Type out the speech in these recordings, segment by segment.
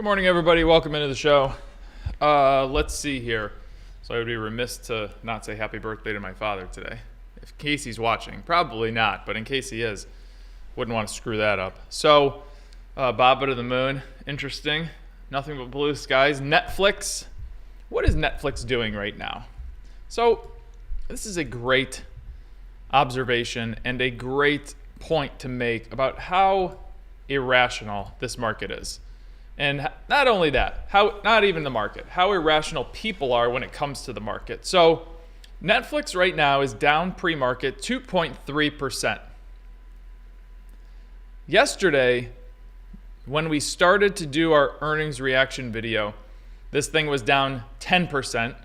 Good morning, everybody. Welcome into the show. Let's see here. So I would be remiss to not say happy birthday to my father today. If Casey's watching, probably not, but in case he is, wouldn't want to screw that up. So, Baba to the moon, interesting. Nothing but blue skies. Netflix. What is Netflix doing right now? So, this is a great observation and a great point to make about how irrational this market is. And not only that, not even the market, how irrational people are when it comes to the market. So Netflix right now is down pre-market 2.3%. Yesterday, when we started to do our earnings reaction video, this thing was down 10%,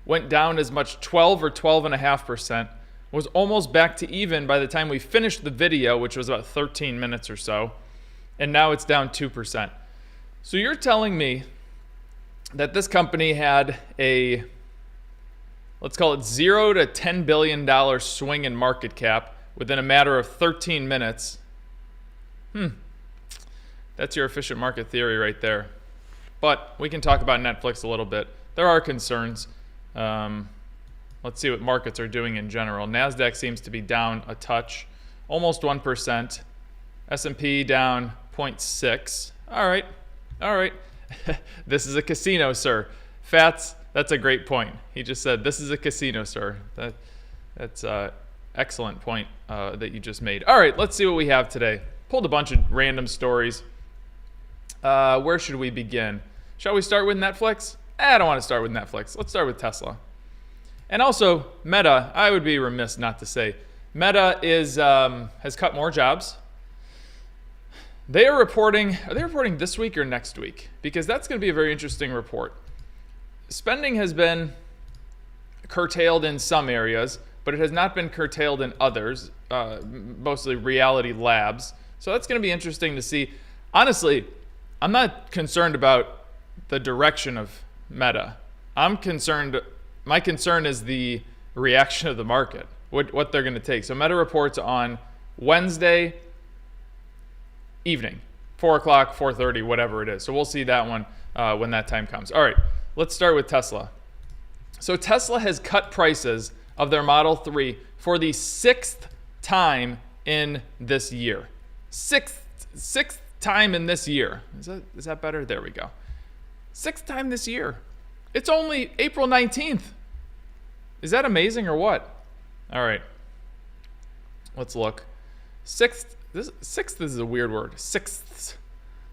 went down as much 12 or 12.5%, was almost back to even by the time we finished the video, which was about 13 minutes or so, and now it's down 2%. So you're telling me that this company had a, let's call it $0 to $10 billion swing in market cap within a matter of 13 minutes. That's your efficient market theory right there. But we can talk about Netflix a little bit. There are concerns. Let's see what markets are doing in general. NASDAQ seems to be down a touch, almost 1%. S&P down 0.6. All right. This is a casino, sir. Fats, that's a great point. He just said, this is a casino, sir. That's an excellent point that you just made. All right, let's see what we have today. Pulled a bunch of random stories. Where should we begin? Shall we start with Netflix? I don't want to start with Netflix. Let's start with Tesla. And also, Meta, I would be remiss not to say, Meta has cut more jobs. Are they reporting this week or next week? Because that's going to be a very interesting report. Spending has been curtailed in some areas, but it has not been curtailed in others, mostly Reality Labs. So that's going to be interesting to see. Honestly, I'm not concerned about the direction of Meta. My concern is the reaction of the market, what they're going to take. So Meta reports on Wednesday evening, 4 o'clock, 4:30, whatever it is. So we'll see that one when that time comes. All right, let's start with Tesla. So Tesla has cut prices of their Model 3 for the sixth time in this year. Sixth time in this year. Is that better? There we go. Sixth time this year. It's only April 19th. Is that amazing or what? All right, let's look. Sixth is a weird word. Sixth.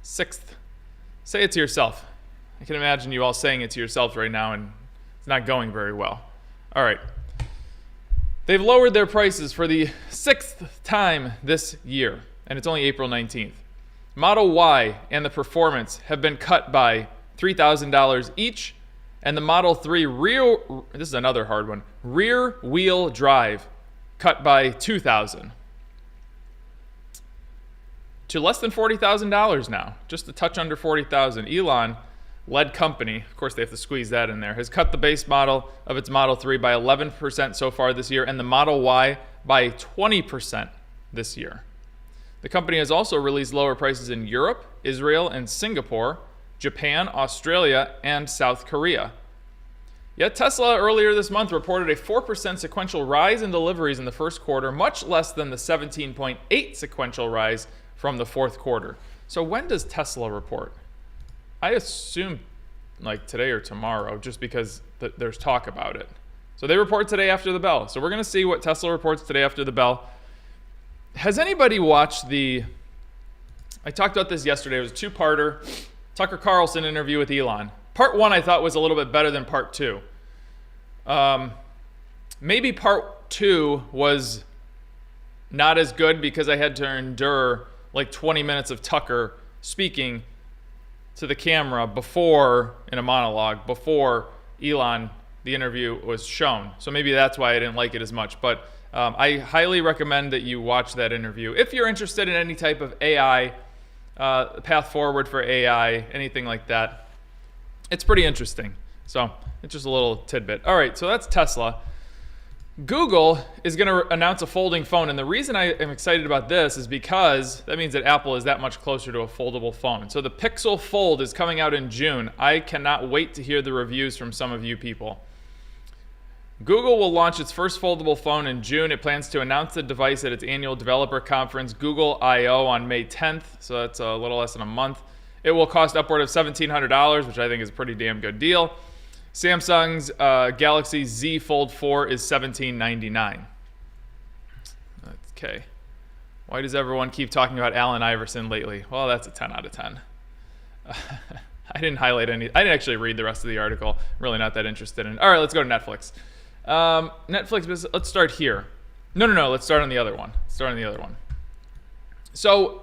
Say it to yourself. I can imagine you all saying it to yourselves right now, and it's not going very well. All right. They've lowered their prices for the 6th time this year, and it's only April 19th. Model Y and the Performance have been cut by $3,000 each, and the Model 3 this is another hard one, rear wheel drive cut by $2,000 to less than $40,000 now, just a touch under $40,000. Elon-led company, of course they have to squeeze that in there, has cut the base model of its Model 3 by 11% so far this year, and the Model Y by 20% this year. The company has also released lower prices in Europe, Israel, and Singapore, Japan, Australia, and South Korea. Yet Tesla earlier this month reported a 4% sequential rise in deliveries in the first quarter, much less than the 17.8% sequential rise from the fourth quarter. So when does Tesla report? I assume like today or tomorrow, just because there's talk about it. So they report today after the bell. So we're going to see what Tesla reports today after the bell. Has anybody watched I talked about this yesterday, it was a two-parter, Tucker Carlson interview with Elon. Part 1 I thought was a little bit better than part 2. Maybe part 2 was not as good because I had to endure like 20 minutes of Tucker speaking to the camera in a monologue, before Elon, the interview was shown. So maybe that's why I didn't like it as much. But I highly recommend that you watch that interview. If you're interested in any type of AI, path forward for AI, anything like that, it's pretty interesting. So it's just a little tidbit. All right, so that's Tesla. Google is going to announce a folding phone, and the reason I am excited about this is because that means that Apple is that much closer to a foldable phone. So the Pixel Fold is coming out in June. I cannot wait to hear the reviews from some of you people. Google will launch its first foldable phone in June. It plans to announce the device at its annual developer conference, Google I/O, on May 10th, so that's a little less than a month. It will cost upward of $1,700, which I think is a pretty damn good deal. Samsung's Galaxy Z Fold 4 is $1,799. Okay. Why does everyone keep talking about Allen Iverson lately? Well, that's a 10 out of 10. I didn't highlight any. I didn't actually read the rest of the article. I'm really not that interested in. All right, let's go to Netflix. Netflix, let's start here. No, let's start on the other one. So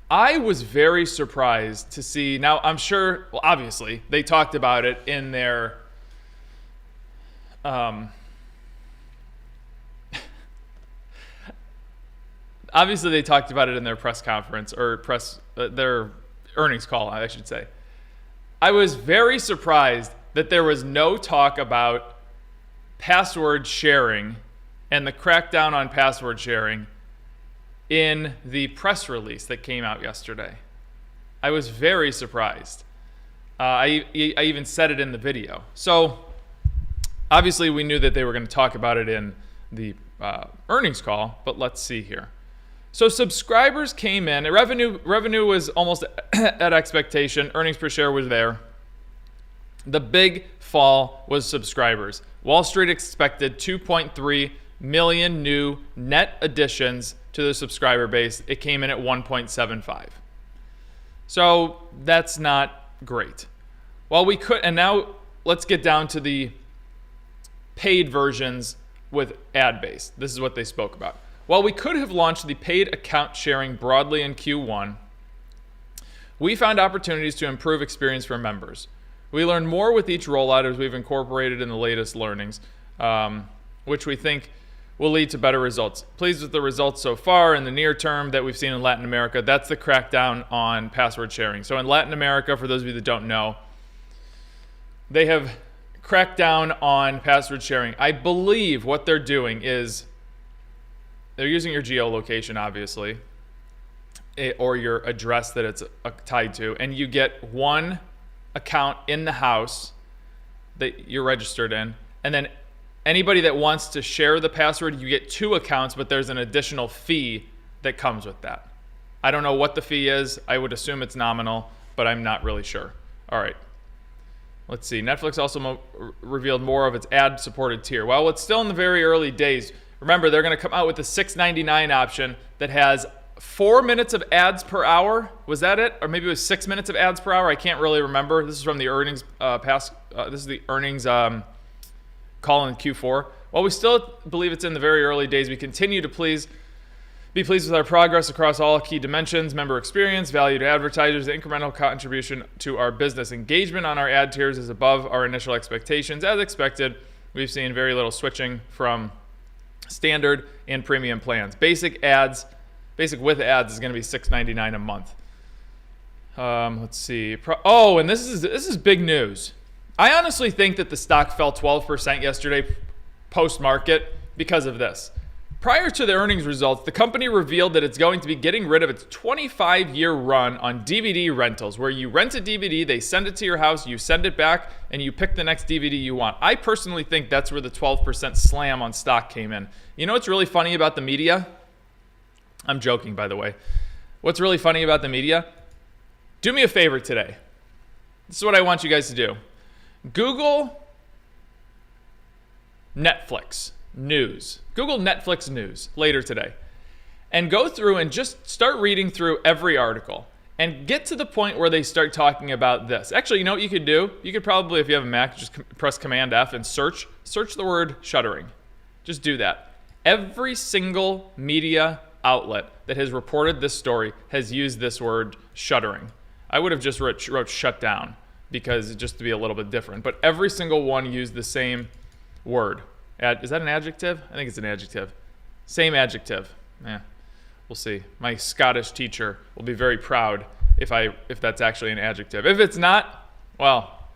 I was very surprised to see, now I'm sure, well, obviously, they talked about it in their, obviously they talked about it in their press conference, or their earnings call, I should say. I was very surprised that there was no talk about password sharing and the crackdown on password sharing in the press release that came out yesterday. I was very surprised. I even said it in the video. So obviously we knew that they were going to talk about it in the earnings call, but let's see here. So subscribers came in. Revenue was almost at expectation. Earnings per share was there. The big fall was subscribers. Wall Street expected 2.3 million new net additions to the subscriber base. It came in at 1.75. So that's not great. And now let's get down to the paid versions with ad-based. This is what they spoke about. While we could have launched the paid account sharing broadly in Q1, we found opportunities to improve experience for members. We learned more with each rollout as we've incorporated in the latest learnings, which we think will lead to better results. Pleased with the results so far in the near term that we've seen in Latin America. That's the crackdown on password sharing. So in Latin America, for those of you that don't know, they have cracked down on password sharing. I believe what they're doing is they're using your geolocation, obviously, or your address that it's tied to, and you get one account in the house that you're registered in, and then anybody that wants to share the password, you get two accounts, but there's an additional fee that comes with that. I don't know what the fee is. I would assume it's nominal, but I'm not really sure. All right. Let's see. Netflix also revealed more of its ad-supported tier. While it's still in the very early days, remember, they're going to come out with the $6.99 option that has 4 minutes of ads per hour. Was that it? Or maybe it was 6 minutes of ads per hour. I can't really remember. This is from the earnings this is the earnings call in Q4. While we still believe it's in the very early days, we continue to be pleased with our progress across all key dimensions: member experience, value to advertisers, the incremental contribution to our business. Engagement on our ad tiers is above our initial expectations. As expected, we've seen very little switching from standard and premium plans. Basic with ads is going to be $6.99 a month. Let's see. And this is big news. I honestly think that the stock fell 12% yesterday post-market because of this. Prior to the earnings results, the company revealed that it's going to be getting rid of its 25-year run on DVD rentals, where you rent a DVD, they send it to your house, you send it back, and you pick the next DVD you want. I personally think that's where the 12% slam on stock came in. You know what's really funny about the media? I'm joking, by the way. What's really funny about the media? Do me a favor today. This is what I want you guys to do. Google Netflix news. Google Netflix news later today. And go through and just start reading through every article. And get to the point where they start talking about this. Actually, you know what you could do? You could probably, if you have a Mac, just press Command F and search the word shuttering. Just do that. Every single media outlet that has reported this story has used this word shuttering. I would have just wrote shut down because just to be a little bit different. But every single one used the same word. Is that an adjective? I think it's an adjective. Same adjective. We'll see. My Scottish teacher will be very proud if that's actually an adjective. If it's not, well,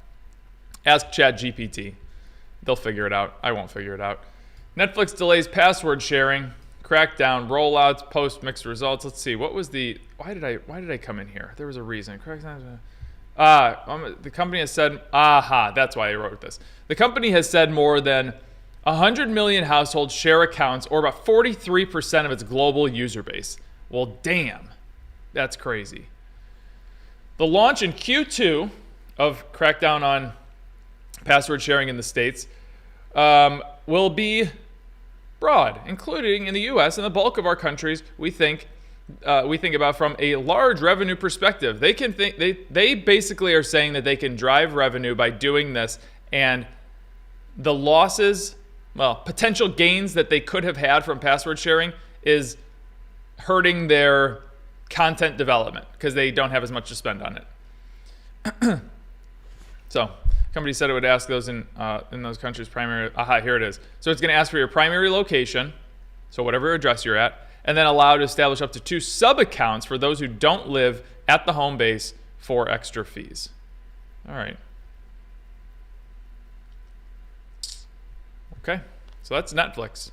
ask ChatGPT. They'll figure it out. I won't figure it out. Netflix delays password sharing. Crackdown rollouts, post mixed results. Let's see. What was why did I come in here? There was a reason. The company has said, that's why I wrote this. The company has said more than 100 million households share accounts, or about 43% of its global user base. Well, damn. That's crazy. The launch in Q2 of crackdown on password sharing in the States will be broad, including in the U.S. and the bulk of our countries. We think about from a large revenue perspective. They basically are saying that they can drive revenue by doing this, and the losses, potential gains that they could have had from password sharing is hurting their content development because they don't have as much to spend on it. So, company said it would ask those in those countries primary. Here it is. So it's going to ask for your primary location, so whatever address you're at, and then allow to establish up to 2 sub-accounts for those who don't live at the home base for extra fees. All right. Okay, so that's Netflix.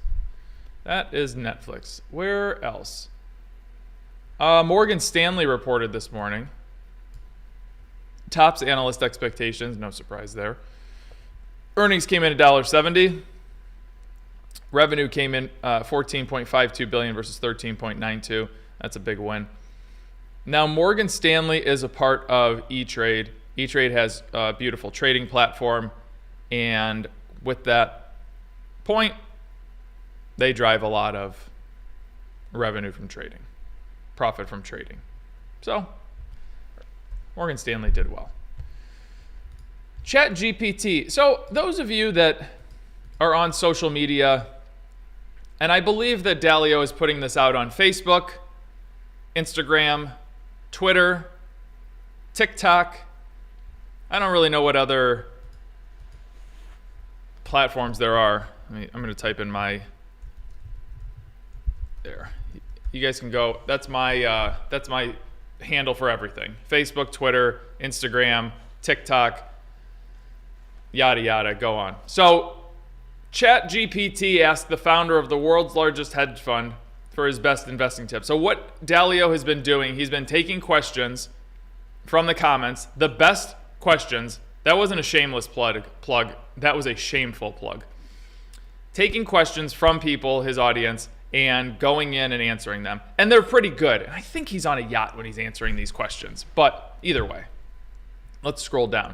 That is Netflix. Where else? Morgan Stanley reported this morning. Tops analyst expectations, no surprise there. Earnings came in at $1.70. Revenue came in $14.52 billion versus $13.92. That's a big win. Now, Morgan Stanley is a part of E-Trade. E-Trade has a beautiful trading platform, and with that point, they drive a lot of revenue from trading, profit from trading. So, Morgan Stanley did well. ChatGPT. So those of you that are on social media, and I believe that Dalio is putting this out on Facebook, Instagram, Twitter, TikTok. I don't really know what other platforms there are. I'm going to type in there. You guys can go. That's my handle for everything. Facebook, Twitter, Instagram, TikTok, yada, yada, go on. So ChatGPT asked the founder of the world's largest hedge fund for his best investing tips. So what Dalio has been doing, he's been taking questions from the comments, the best questions. That wasn't a shameless plug. That was a shameful plug. Taking questions from people, his audience, and going in and answering them. And they're pretty good. And I think he's on a yacht when he's answering these questions. But either way, let's scroll down.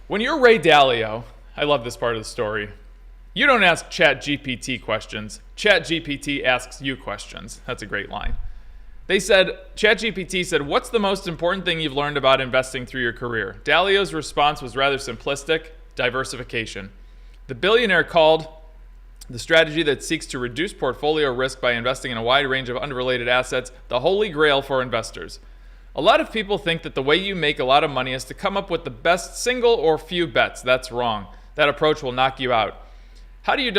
When you're Ray Dalio, I love this part of the story. You don't ask ChatGPT questions. ChatGPT asks you questions. That's a great line. ChatGPT said, what's the most important thing you've learned about investing through your career? Dalio's response was rather simplistic: diversification. The billionaire called the strategy that seeks to reduce portfolio risk by investing in a wide range of unrelated assets the holy grail for investors. A lot of people think that the way you make a lot of money is to come up with the best single or few bets. That's wrong. That approach will knock you out. How do you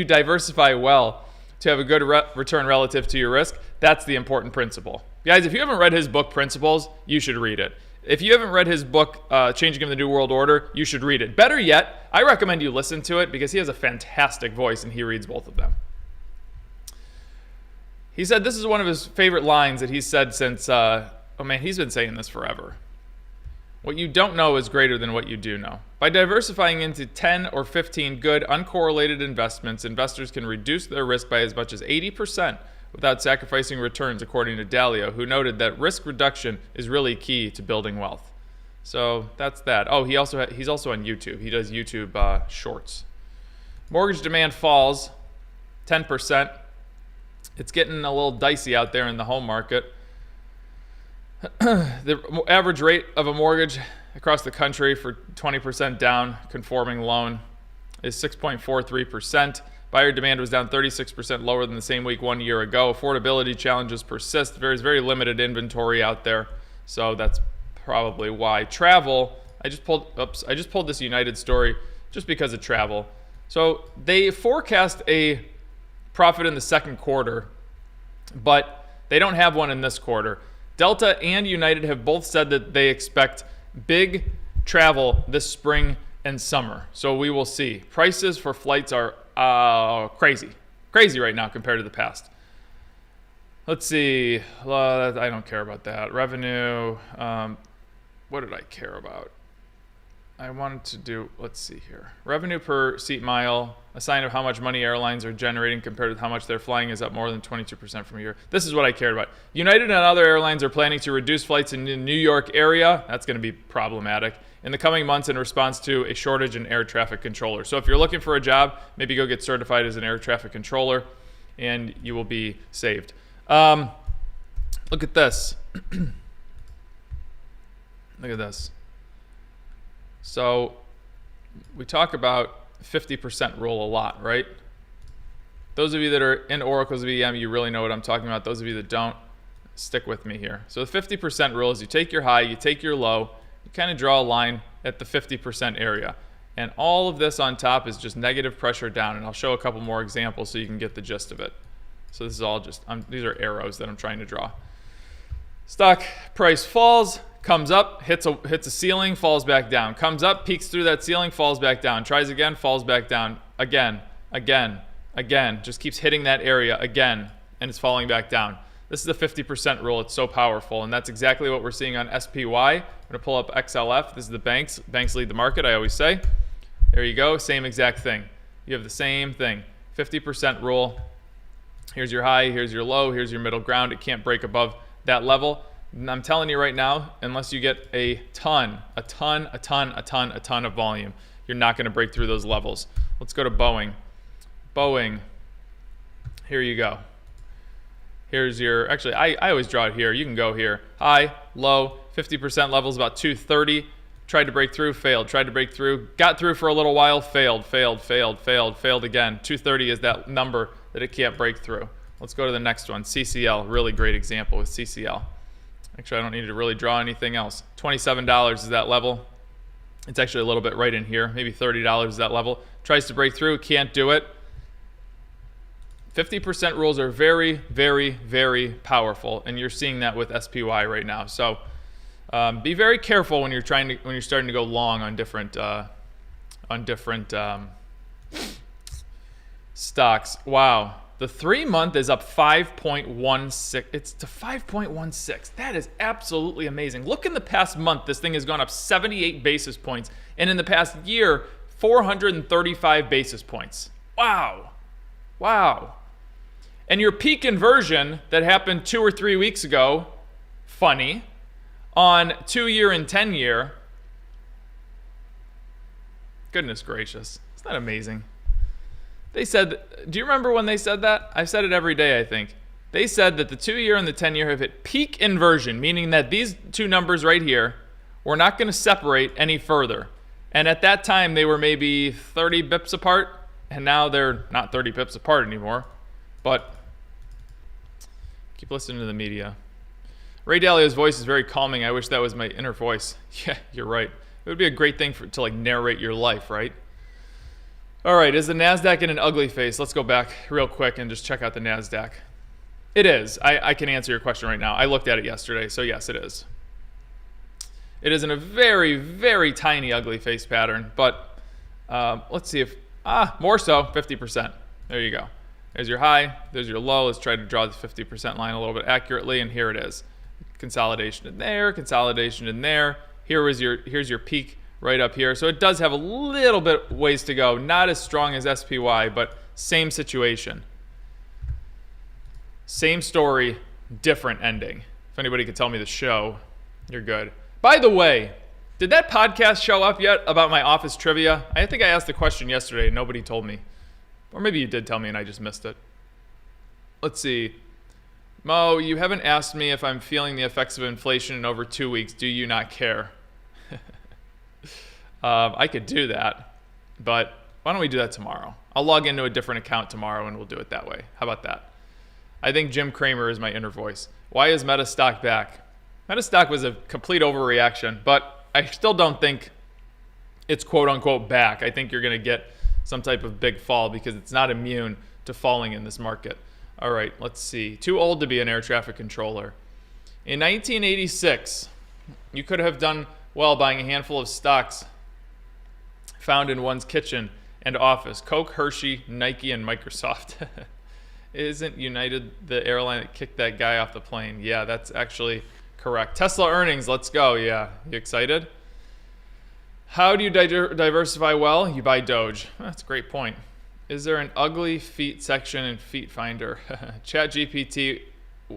diversify well to have a good return relative to your risk? That's the important principle. Guys, if you haven't read his book, Principles, you should read it. If you haven't read his book, Changing the New World Order, you should read it. Better yet, I recommend you listen to it because he has a fantastic voice and he reads both of them. He said this is one of his favorite lines that he's said since, he's been saying this forever. What you don't know is greater than what you do know. By diversifying into 10 or 15 good, uncorrelated investments, investors can reduce their risk by as much as 80% without sacrificing returns, according to Dalio, who noted that risk reduction is really key to building wealth. So that's that. Oh, he's also on YouTube. He does YouTube shorts. Mortgage demand falls 10%. It's getting a little dicey out there in the home market. The average rate of a mortgage across the country for 20% down conforming loan is 6.43%. Buyer demand was down 36% lower than the same week 1 year ago. Affordability challenges persist. There's very limited inventory out there, so that's probably why. Travel, I just pulled this United story just because of travel. So they forecast a profit in the second quarter, but they don't have one in this quarter. Delta and United have both said that they expect big travel this spring and summer. So we will see. Prices for flights are crazy right now compared to the past. Let's see. I don't care about that. Revenue. What did I care about? I wanted to do, let's see here. Revenue per seat mile, a sign of how much money airlines are generating compared with how much they're flying, is up more than 22% from a year. This is what I cared about. United and other airlines are planning to reduce flights in the New York area. That's going to be problematic in the coming months in response to a shortage in air traffic controllers. So if you're looking for a job, maybe go get certified as an air traffic controller and you will be saved. Look at this. Look at this. So we talk about 50% rule a lot, right? Those of you that are in Oracle's VM, you really know what I'm talking about. Those of you that don't, stick with me here. So the 50% rule is you take your high, you take your low, you kind of draw a line at the 50% area. And all of this on top is just negative pressure down. And I'll show a couple more examples so you can get the gist of it. So this is all just, these are arrows that I'm trying to draw. Stock price falls, comes up, hits a ceiling, falls back down. Comes up, peeks through that ceiling, falls back down. Tries again, falls back down. Again. Just keeps hitting that area again, and it's falling back down. This is the 50% rule. It's so powerful, and that's exactly what we're seeing on SPY. I'm going to pull up XLF. This is the banks. Banks lead the market, I always say. There you go. Same exact thing. You have the same thing. 50% rule. Here's your high. Here's your low. Here's your middle ground. It can't break above that level. And I'm telling you right now, unless you get a ton of volume, you're not going to break through those levels. Let's go to Boeing. Boeing, here you go. Here's your, actually, I always draw it here. You can go here. High, low, 50% levels about 230. Tried to break through, failed. Tried to break through, got through for a little while, failed again. 230 is that number that it can't break through. Let's go to the next one. CCL, really great example with CCL. Actually, I don't need to really draw anything else. $27 is that level. It's actually a little bit right in here. Maybe $30 is that level. Tries to break through, can't do it. 50% rules are very, very, very powerful, and you're seeing that with SPY right now. So be very careful when you're starting to go long on different stocks. Wow. The 3-month is up 5.16. It's to 5.16. That is absolutely amazing. Look, in the past month, this thing has gone up 78 basis points. And in the past year, 435 basis points. Wow. And your peak inversion that happened 2 or 3 weeks ago, funny, on 2-year and 10-year, Goodness gracious. Isn't that amazing? They said, do you remember when they said that? I've said it every day, I think. They said that the 2-year and the 10-year have hit peak inversion, meaning that these two numbers right here were not going to separate any further. And at that time, they were maybe 30 bips apart, and now they're not 30 bips apart anymore. But keep listening to the media. Ray Dalio's voice is very calming. I wish that was my inner voice. Yeah, you're right. It would be a great thing to like narrate your life, right? All right, is the NASDAQ in an ugly face? Let's go back real quick and just check out the NASDAQ. It is. I can answer your question right now. I looked at it yesterday, so yes, it is. It is in a very, very tiny ugly face pattern, but let's see if, more so, 50%. There you go. There's your high, there's your low. Let's try to draw the 50% line a little bit accurately, and here it is. Consolidation in there, consolidation in there. Here's your peak right up here. So it does have a little bit ways to go. Not as strong as SPY, but same situation. Same story, different ending. If anybody could tell me the show, you're good. By the way, did that podcast show up yet about my office trivia? I think I asked the question yesterday and nobody told me. Or maybe you did tell me and I just missed it. Let's see. Mo, you haven't asked me if I'm feeling the effects of inflation in over 2 weeks. Do you not care? I could do that, but why don't we do that tomorrow? I'll log into a different account tomorrow and we'll do it that way. How about that? I think Jim Cramer is my inner voice. Why is Meta stock back? Meta stock was a complete overreaction, but I still don't think it's quote unquote back. I think you're going to get some type of big fall because it's not immune to falling in this market. All right, let's see. Too old to be an air traffic controller. In 1986, you could have done well buying a handful of stocks found in one's kitchen and office. Coke, Hershey, Nike, and Microsoft. Isn't United the airline that kicked that guy off the plane? Yeah, that's actually correct. Tesla earnings, let's go. Yeah, you excited? How do you diversify well? You buy Doge. That's a great point. Is there an ugly feet section in Feet Finder? ChatGPT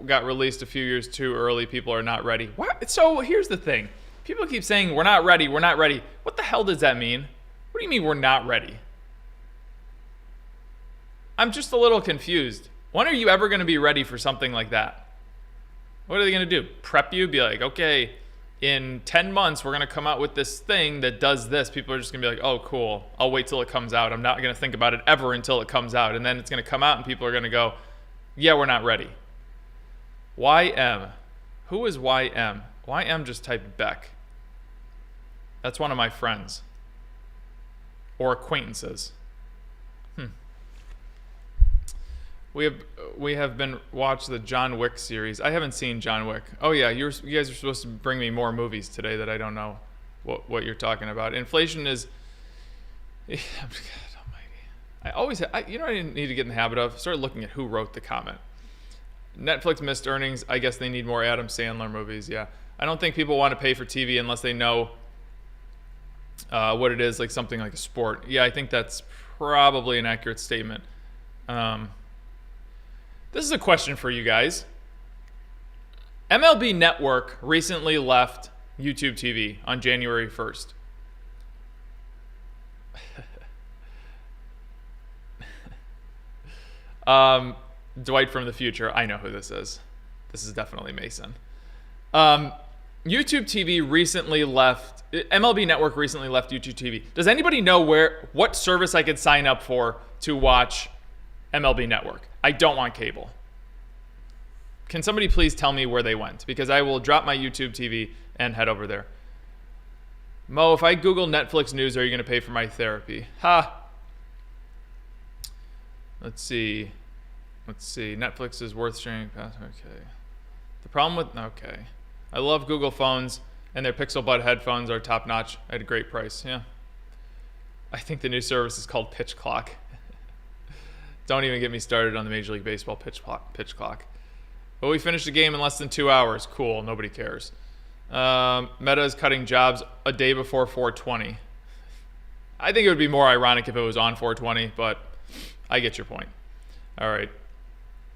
got released a few years too early. People are not ready. What? So here's the thing. People keep saying, we're not ready, we're not ready. What the hell does that mean? What do you mean we're not ready? I'm just a little confused. When are you ever going to be ready for something like that? What are they going to do? Prep you? Be like, okay, in 10 months, we're going to come out with this thing that does this. People are just going to be like, oh, cool. I'll wait till it comes out. I'm not going to think about it ever until it comes out. And then it's going to come out and people are going to go, yeah, we're not ready. YM. Who is YM? YM just typed Beck. That's one of my friends. Or acquaintances. We have been watched the John Wick series. I haven't seen John Wick. Oh yeah, you guys are supposed to bring me more movies today that I don't know what you're talking about. Inflation is. God almighty. I didn't need to get in the habit of. Start looking at who wrote the comment. Netflix missed earnings. I guess they need more Adam Sandler movies. Yeah, I don't think people want to pay for TV unless they know what it is, like something like a sport. Yeah, I think that's probably an accurate statement. This is a question for you guys. MLB Network recently left YouTube TV on January 1st. Dwight from the future. I know who this is. This is definitely Mason. YouTube TV recently left. MLB Network recently left YouTube TV. Does anybody know what service I could sign up for to watch MLB Network? I don't want cable. Can somebody please tell me where they went? Because I will drop my YouTube TV and head over there. Mo, if I Google Netflix news, are you going to pay for my therapy? Ha! Let's see. Netflix is worth sharing. Okay. The problem with... Okay. I love Google phones, and their Pixel Bud headphones are top-notch at a great price. Yeah. I think the new service is called Pitch Clock. Don't even get me started on the Major League Baseball pitch clock. But we finished the game in less than 2 hours. Cool. Nobody cares. Meta is cutting jobs a day before 420. I think it would be more ironic if it was on 420, but I get your point. All right.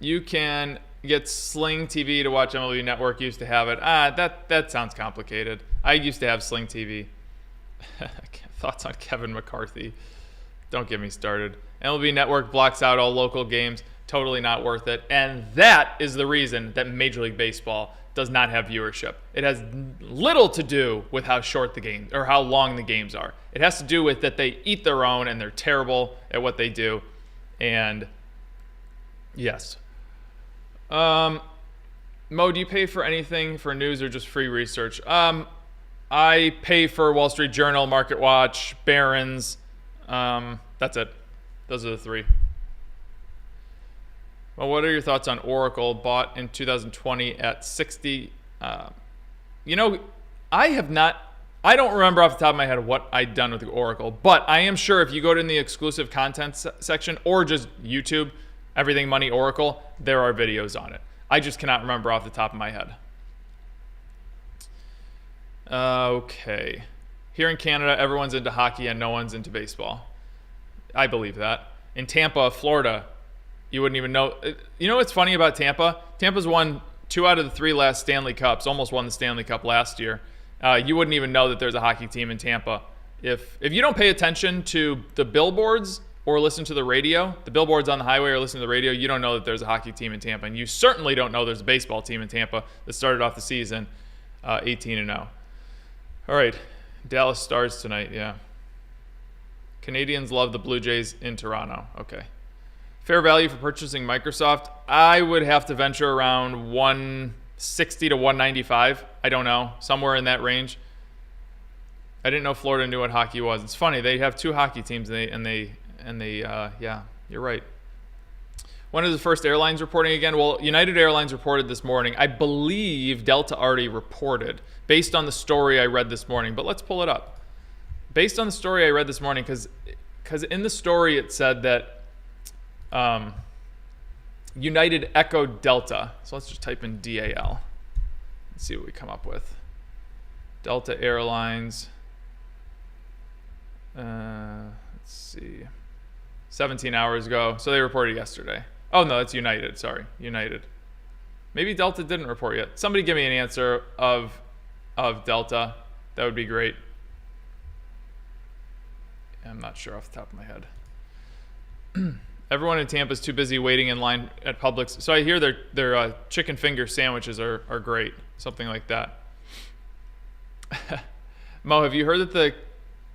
You can get Sling TV to watch MLB Network. Used to have it. That sounds complicated. I used to have Sling TV. I can't Thoughts on Kevin McCarthy? Don't get me started. MLB Network blocks out all local games. Totally not worth it. And that is the reason that Major League Baseball does not have viewership. It has little to do with how short the game or how long the games are. It has to do with that they eat their own and they're terrible at what they do. And yes. Mo, do you pay for anything for news or just free research? I pay for Wall Street Journal, Market Watch, Barron's. That's it. Those are the three. Well, what are your thoughts on Oracle, bought in 2020 at 60? I don't remember off the top of my head what I'd done with Oracle, but I am sure if you go to the exclusive content section or just YouTube, Everything Money Oracle, there are videos on it. I just cannot remember off the top of my head. Okay. Here in Canada, everyone's into hockey and no one's into baseball. I believe that. In Tampa, Florida, you wouldn't even know. You know what's funny about Tampa? Tampa's won 2 out of the 3 last Stanley Cups, almost won the Stanley Cup last year. You wouldn't even know that there's a hockey team in Tampa. If you don't pay attention to the billboards or listen to the radio, the billboards on the highway or listen to the radio, you don't know that there's a hockey team in Tampa. And you certainly don't know there's a baseball team in Tampa that started off the season 18-0. All right, Dallas Stars tonight, yeah. Canadians love the Blue Jays in Toronto. Okay. Fair value for purchasing Microsoft, I would have to venture around 160 to 195. I don't know, somewhere in that range. I didn't know Florida knew what hockey was. It's funny, they have 2 hockey teams, and they yeah, you're right. When is the first airlines reporting again? Well, United Airlines reported this morning. I believe Delta already reported based on the story I read this morning, but let's pull it up. Based on the story I read this morning, because in the story it said that United echoed Delta. So let's just type in DAL and see what we come up with. Delta Airlines. Let's see. 17 hours ago. So they reported yesterday. Oh, no, that's United. Sorry, United. Maybe Delta didn't report yet. Somebody give me an answer of Delta. That would be great. I'm not sure off the top of my head. Everyone in Tampa is too busy waiting in line at Publix. So I hear their chicken finger sandwiches are great. Something like that. Mo, have you heard that the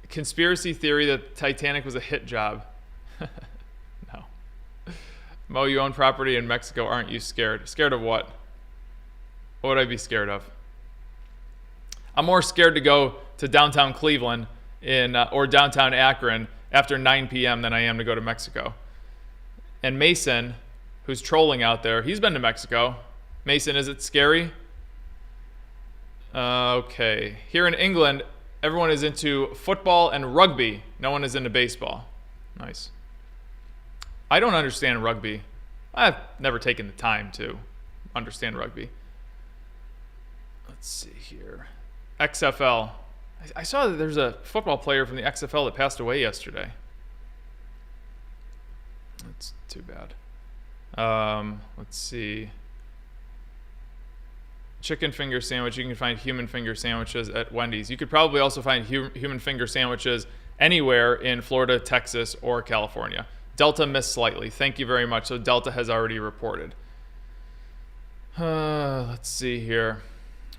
conspiracy theory that Titanic was a hit job? No. Mo, you own property in Mexico. Aren't you scared? Scared of what? What would I be scared of? I'm more scared to go to downtown Cleveland or downtown Akron after 9 p.m. than I am to go to Mexico. And Mason, who's trolling out there, he's been to Mexico. Mason, is it scary? Okay. Here in England, everyone is into football and rugby. No one is into baseball. Nice. I don't understand rugby. I've never taken the time to understand rugby. Let's see here. XFL. I saw that there's a football player from the XFL that passed away yesterday. That's too bad. Let's see. Chicken finger sandwich. You can find human finger sandwiches at Wendy's. You could probably also find human finger sandwiches anywhere in Florida, Texas, or California. Delta missed slightly. Thank you very much. So Delta has already reported. Let's see here.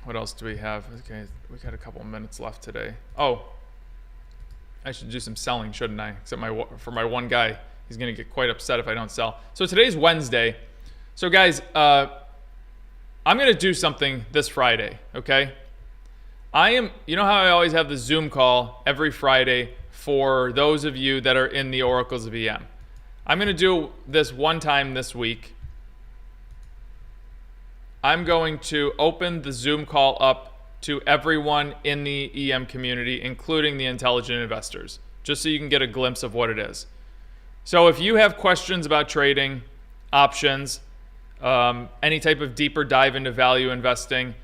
What else do we have? Okay, we got a couple minutes left today. Oh, I should do some selling, shouldn't I? Except for my one guy, he's going to get quite upset if I don't sell. So today's Wednesday. So guys, I'm going to do something this Friday, okay? You know how I always have the Zoom call every Friday for those of you that are in the Oracle's VM. I'm going to do this one time this week. I'm going to open the Zoom call up to everyone in the EM community, including the intelligent investors, just so you can get a glimpse of what it is. So if you have questions about trading, options, any type of deeper dive into value investing,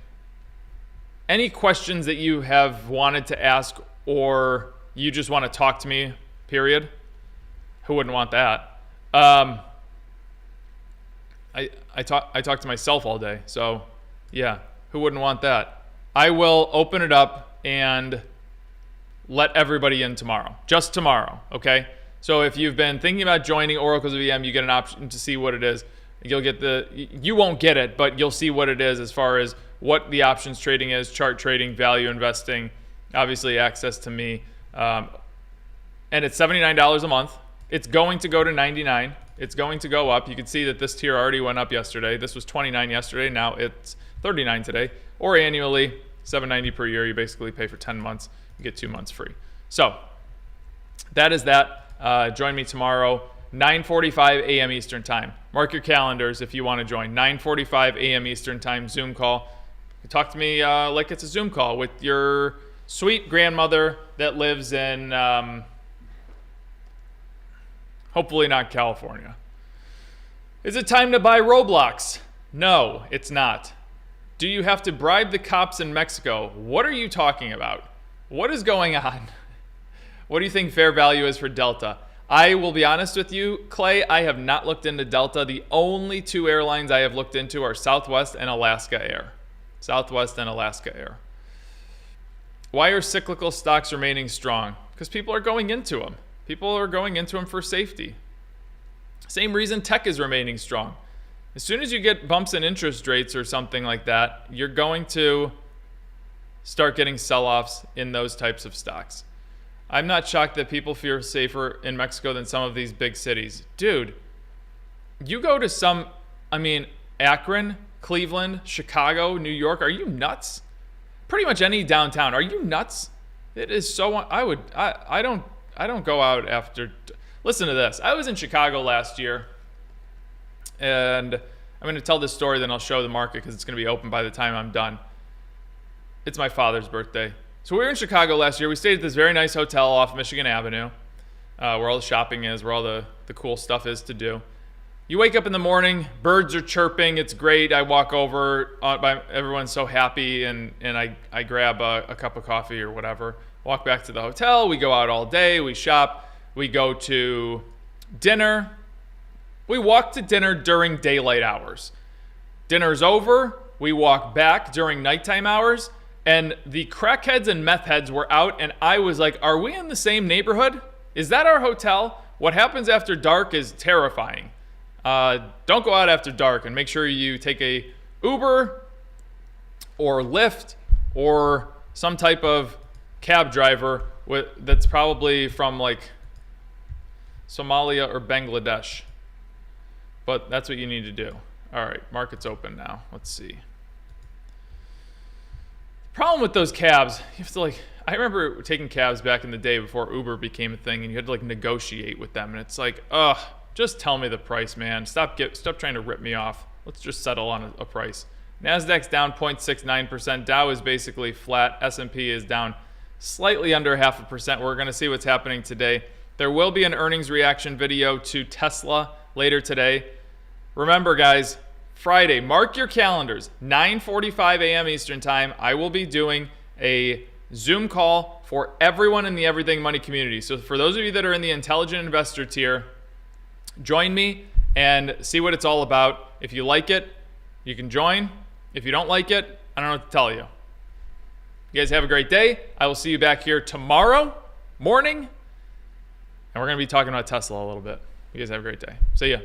any questions that you have wanted to ask or you just want to talk to me, period. Who wouldn't want that? I talk to myself all day, so yeah, who wouldn't want that? I will open it up and let everybody in tomorrow, just tomorrow, okay? So if you've been thinking about joining Oracle's VM, you get an option to see what it is. You won't get it, but you'll see what it is as far as what the options trading is, chart trading, value investing, obviously access to me. And it's $79 a month. It's going to go to $99. It's going to go up. You can see that this tier already went up yesterday. This was $29 yesterday. Now it's $39 today. Or annually, $790 per year. You basically pay for 10 months. You get 2 months free. So that is that. Join me tomorrow, 9:45 a.m. Eastern Time. Mark your calendars if you want to join. 9:45 a.m. Eastern Time, Zoom call. You talk to me like it's a Zoom call with your sweet grandmother that lives in, hopefully not California. Is it time to buy Roblox? No, it's not. Do you have to bribe the cops in Mexico? What are you talking about? What is going on? What do you think fair value is for Delta? I will be honest with you, Clay, I have not looked into Delta. The only 2 airlines I have looked into are Southwest and Alaska Air. Southwest and Alaska Air. Why are cyclical stocks remaining strong? Because people are going into them. People are going into them for safety. Same reason tech is remaining strong. As soon as you get bumps in interest rates or something like that, you're going to start getting sell-offs in those types of stocks. I'm not shocked that people feel safer in Mexico than some of these big cities. Dude, you go to Akron, Cleveland, Chicago, New York, are you nuts? Pretty much any downtown. Are you nuts? It is so, I don't go out after, listen to this. I was in Chicago last year, and I'm going to tell this story, then I'll show the market because it's going to be open by the time I'm done. It's my father's birthday. So we were in Chicago last year. We stayed at this very nice hotel off Michigan Avenue, where all the shopping is, where all the cool stuff is to do. You wake up in the morning, birds are chirping, it's great. I walk over, everyone's so happy, and I grab a cup of coffee or whatever. Walk back to the hotel, we go out all day, we shop, we go to dinner. We walk to dinner during daylight hours. Dinner's over, we walk back during nighttime hours, and the crackheads and meth heads were out, and I was like, are we in the same neighborhood? Is that our hotel? What happens after dark is terrifying. Don't go out after dark, and make sure you take a Uber or Lyft or some type of cab driver that's probably from like Somalia or Bangladesh. But that's what you need to do. All right, market's open now. Let's see. Problem with those cabs, you have to I remember taking cabs back in the day before Uber became a thing, and you had to negotiate with them, and it's like, just tell me the price, man. Stop trying to rip me off. Let's just settle on a price. Nasdaq's down 0.69%. Dow is basically flat. S&P is down slightly under 0.5%. We're going to see what's happening today. There will be an earnings reaction video to Tesla later today. Remember, guys, Friday, mark your calendars, 9:45 a.m. Eastern Time. I will be doing a Zoom call for everyone in the Everything Money community. So for those of you that are in the Intelligent Investor tier, join me and see what it's all about. If you like it, you can join. If you don't like it, I don't know what to tell you. You guys have a great day. I will see you back here tomorrow morning, and we're going to be talking about Tesla a little bit. You guys have a great day. See ya.